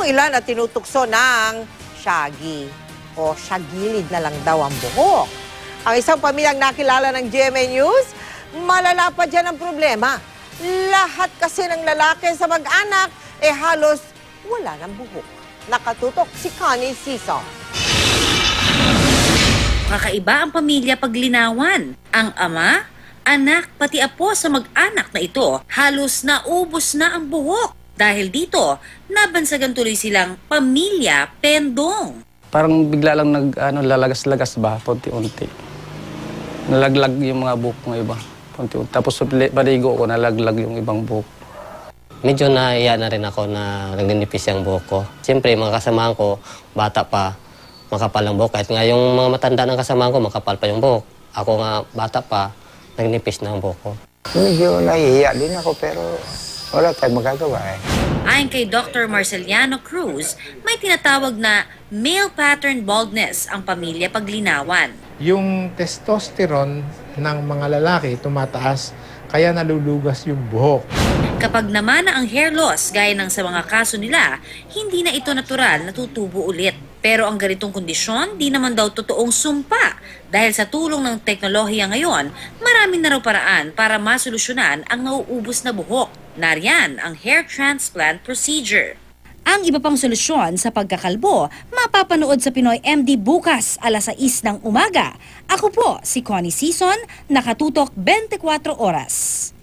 Kung ilan na tinutukso ng shaggy o shagilid na lang daw ang buhok. Ang isang pamilyang nakilala ng GMA News, malala pa dyan ang problema. Lahat kasi ng lalaki sa mag-anak, halos wala ng buhok. Nakatutok si Connie Sison. Kakaiba ang pamilya paglinawan. Ang ama, anak, pati apo sa mag-anak na ito, halos naubos na ang buhok. Dahil dito, nabansagan tuloy silang pamilya Pendong. Parang bigla lang lalagas-lagas ba, punti-unti. Nalaglag yung mga buhok ng iba, punti-unti. Tapos baligo ko, nalaglag yung ibang buhok. Medyo naiya na rin ako na nagninipis yung buhok ko. Siyempre, mga kasamahan ko, bata pa, makapal ang buhok. Kahit nga yung mga matanda ng kasamahan ko, makapal pa yung buhok. Ako nga, bata pa, nagnipis na ang buhok ko. Medyo nahihiya din ako, pero wala tayong magagawa eh. Ayon kay Dr. Marceliano Cruz, may tinatawag na male pattern baldness ang pamilya paglinawan. Yung testosterone ng mga lalaki tumataas, kaya nalulugas yung buhok. Kapag naman ang hair loss, gaya ng sa mga kaso nila, hindi na ito natural na tutubo ulit. Pero ang ganitong kondisyon, di naman daw totoong sumpa. Dahil sa tulong ng teknolohiya ngayon, marami na raw paraan para masolusyonan ang nauubos na buhok. Nariyan ang hair transplant procedure. Ang iba pang solusyon sa pagkakalbo, mapapanood sa Pinoy MD bukas alas 6 ng umaga. Ako po si Connie Sison, nakatutok 24 oras.